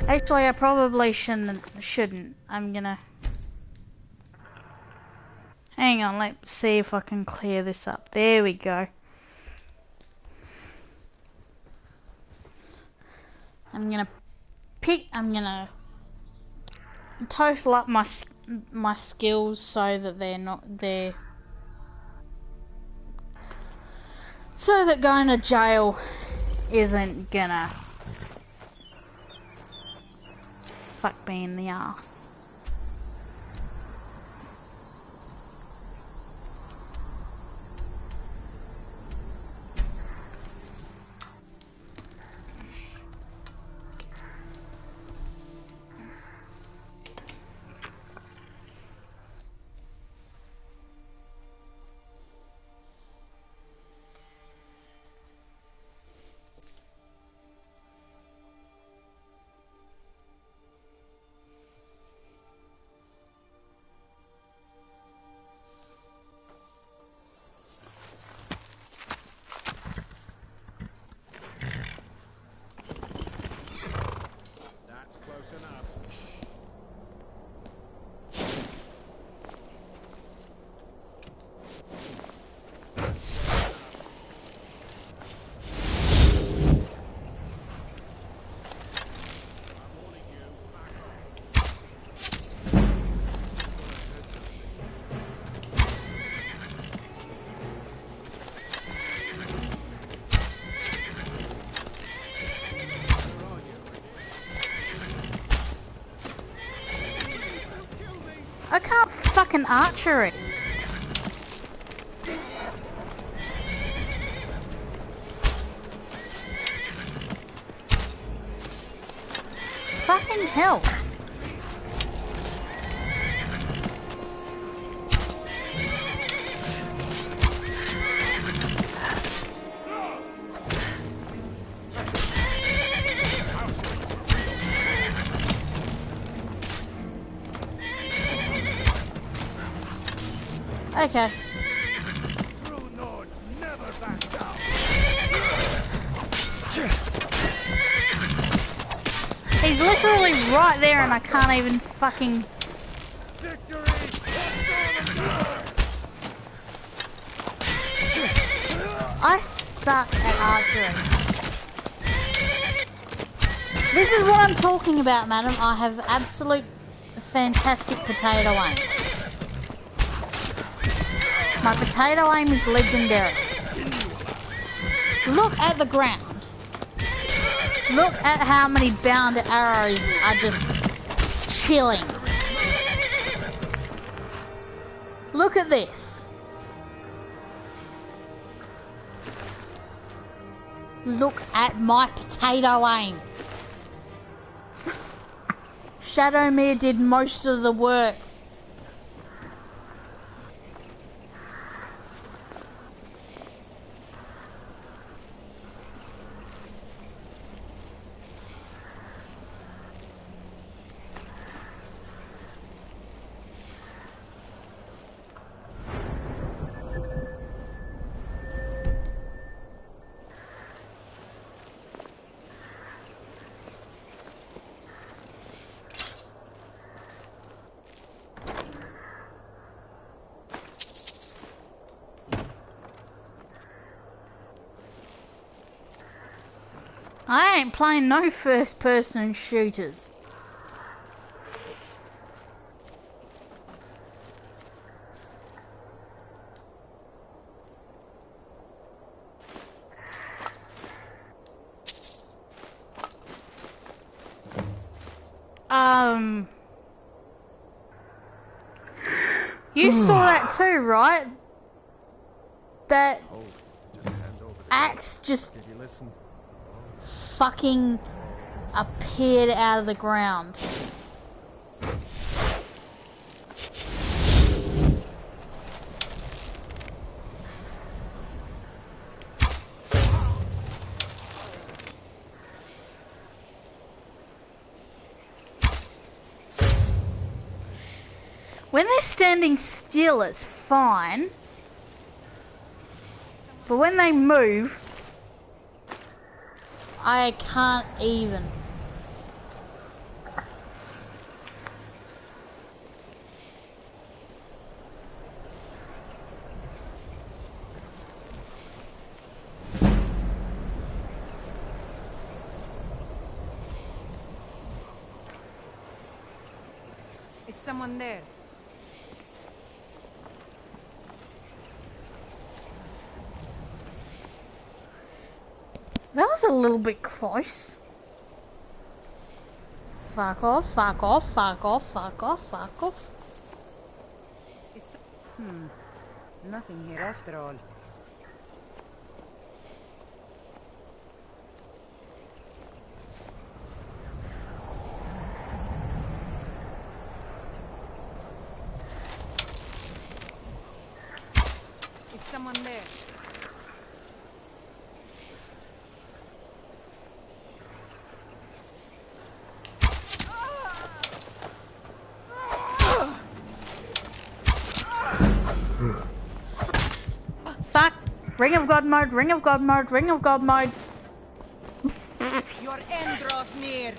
Actually, I probably shouldn't. I'm gonna... Hang on, let's see if I can clear this up. There we go. I'm gonna total up my skills so that so that going to jail isn't gonna fuck me in the ass. I can't fucking archery. Fucking hell. Okay. He's literally right there and I can't even fucking... I suck at archery. This is what I'm talking about, madam. I have absolute fantastic potato aim. My potato aim is legendary. Look at the ground. Look at how many bound arrows are just chilling. Look at this. Look at my potato aim. Shadowmere did most of the work. I ain't playing no first-person shooters. You saw that too, right? That axe just fucking appeared out of the ground. When they're standing still, it's fine. But when they move, I can't even. Is someone there? That was a little bit close. Fuck off, fuck off, fuck off, fuck off, fuck off. Nothing here after all. Is someone there? Fuck! Ring of God mode, Ring of God mode, Ring of God mode. Your end draws near.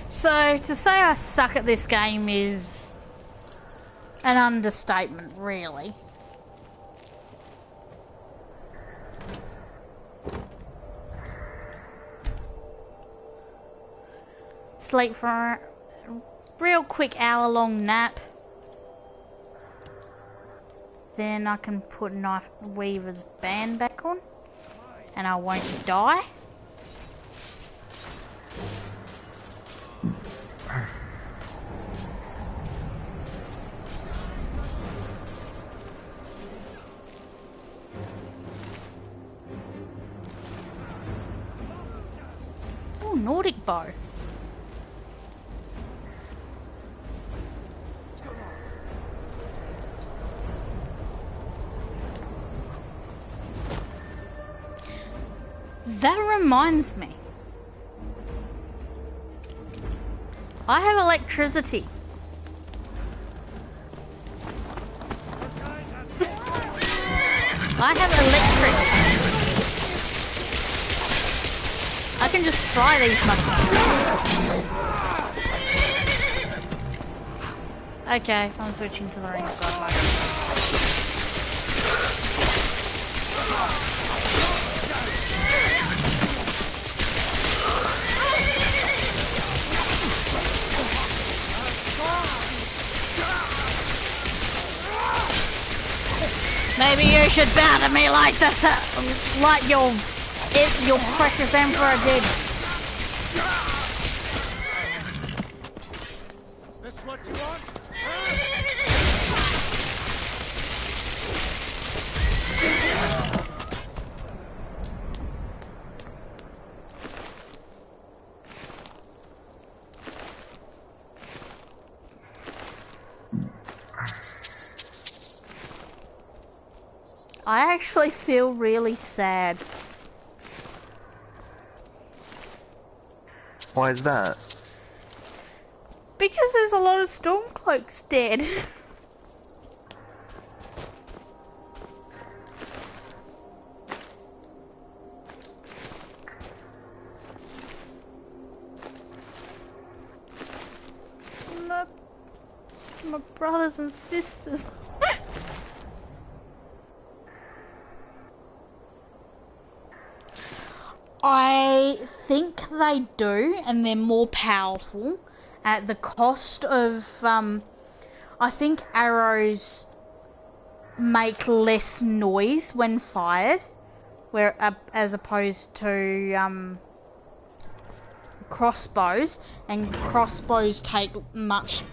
So, to say I suck at this game is an understatement, really. Sleep for a real quick hour-long nap. Then I can put Knife Weaver's band back on. and I won't die. Oh, Nordic bow. That reminds me. I have electricity. I have electric. I can just fry these mushrooms. Okay, I'm switching to the ring of God mode. Maybe you should bow to me like this, like your precious emperor did. This what you want? I actually feel really sad. Why is that? Because there's a lot of Stormcloaks dead. My brothers and sisters. I think they do, and they're more powerful at the cost of, I think arrows make less noise when fired, as opposed to, crossbows, and crossbows take much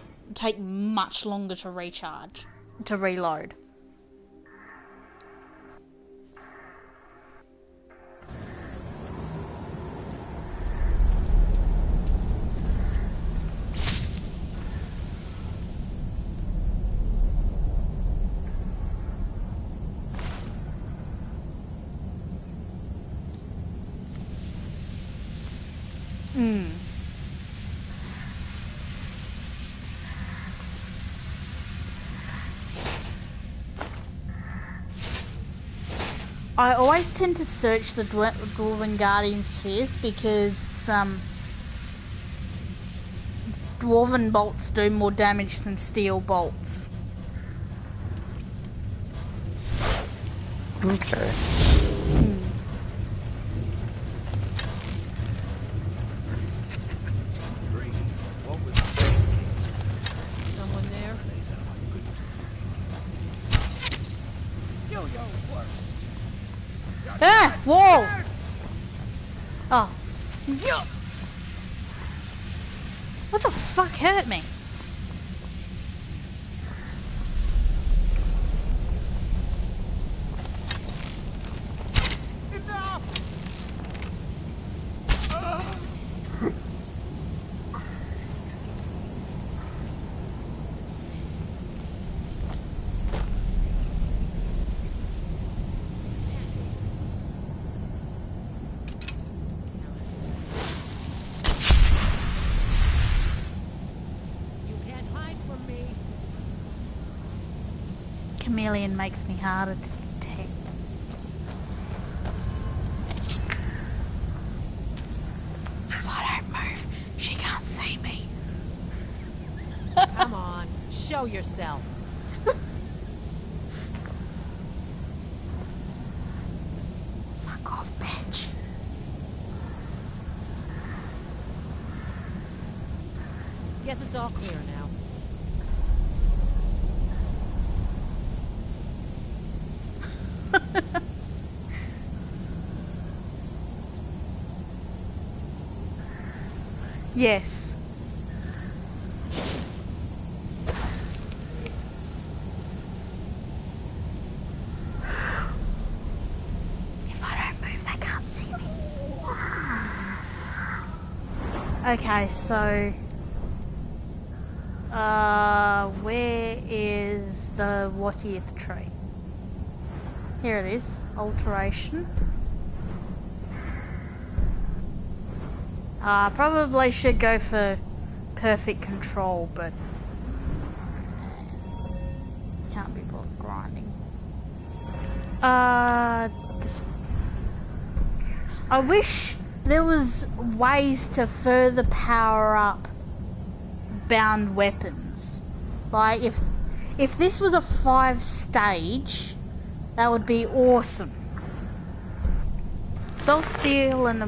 longer to reload. I always tend to search the Dwarven Guardian Spheres because Dwarven bolts do more damage than steel bolts. Okay. Someone there? Do your worst. Ah! Wall! Oh. What the fuck hurt me? Chameleon makes me harder to detect. If I don't move, she can't see me. Come on, show yourself. Fuck off, bitch. Guess it's all clear now. Yes. If I don't move, they can't see me. Okay, so... where is the Watieth tree? Here it is. Alteration. Probably should go for perfect control, but can't be bothered grinding. I wish there was ways to further power up bound weapons. Like if this was a 5-stage, that would be awesome. Soul Stealer and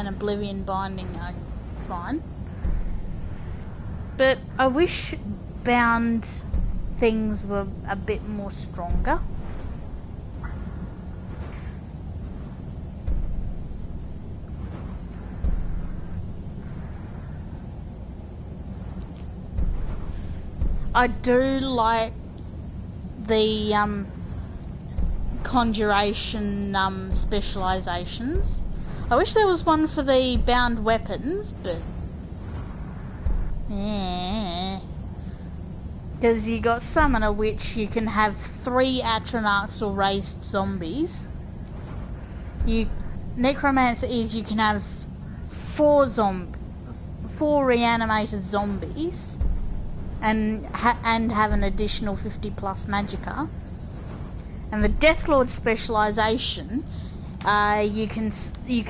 Oblivion Binding are fine, but I wish bound things were a bit more stronger. I do like the conjuration specializations. I wish there was one for the bound weapons, but yeah, because you got Summoner, which you can have 3 Atronachs or raised zombies. Necromancer is you can have 4 reanimated zombies, and have an additional 50 plus magicka. And the Deathlord specialization, you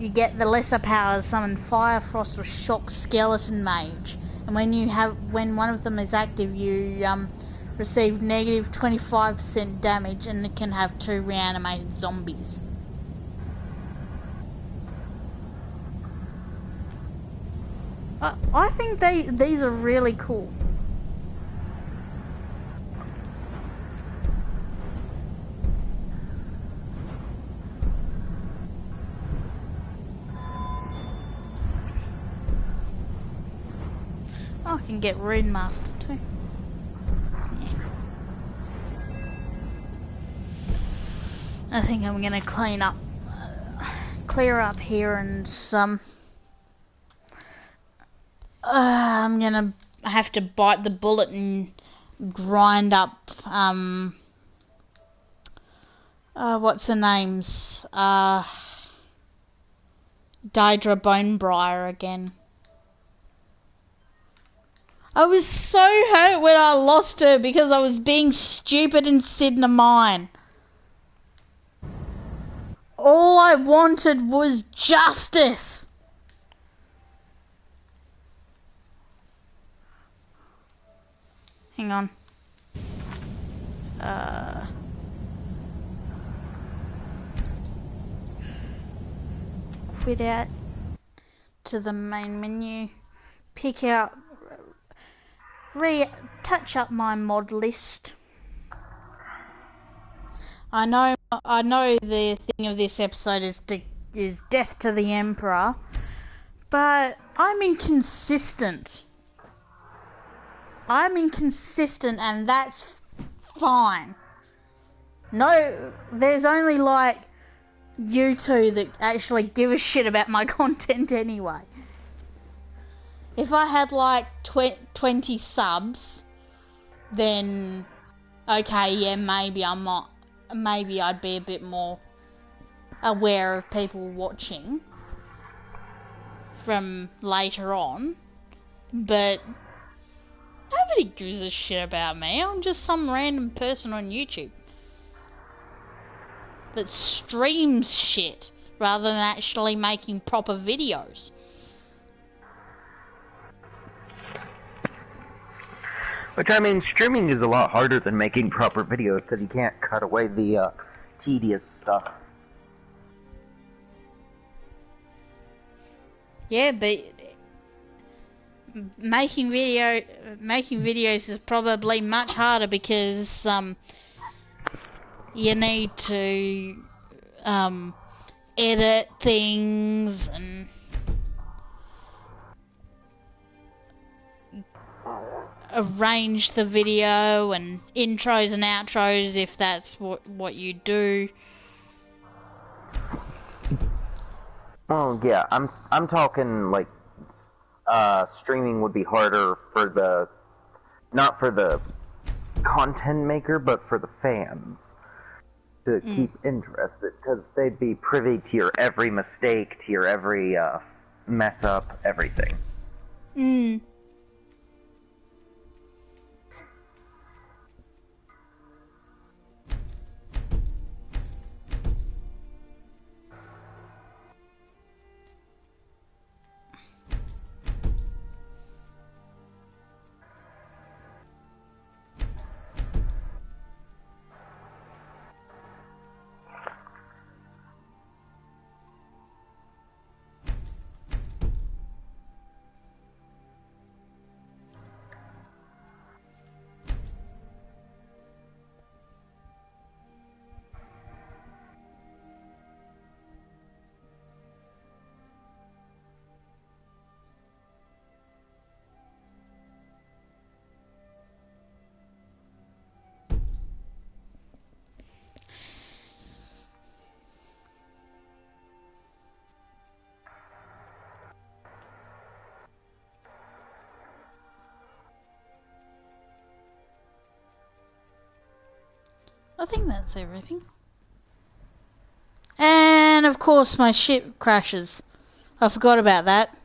get the lesser powers, summon Fire, Frost, or Shock Skeleton Mage, and when one of them is active, you receive negative 25% damage, and it can have 2 reanimated zombies. I think these are really cool. I can get Rune Master too. Yeah. I think I'm gonna clear up here, and I'm gonna have to bite the bullet and grind up what's her name's Daedra Bonebriar again. I was so hurt when I lost her because I was being stupid and sit in a mine. All I wanted was justice. Hang on. Quit out to the main menu. Pick out. Touch up my mod list. I know the thing of this episode is death to the Emperor, but I'm inconsistent. And that's fine. No, there's only like you two that actually give a shit about my content anyway. If I had like 20 subs, then okay, yeah, maybe I'd be a bit more aware of people watching from later on, but nobody gives a shit about me. I'm just some random person on YouTube that streams shit rather than actually making proper videos. Which, I mean, streaming is a lot harder than making proper videos because you can't cut away the tedious stuff. Yeah, but making videos is probably much harder because you need to edit things and arrange the video and intros and outros if that's what you do. Well, yeah, I'm talking like streaming would be harder for the not for the content maker, but for the fans to keep interested, because they'd be privy to your every mistake, to your every mess up, everything. I think that's everything. And of course my ship crashes. I forgot about that.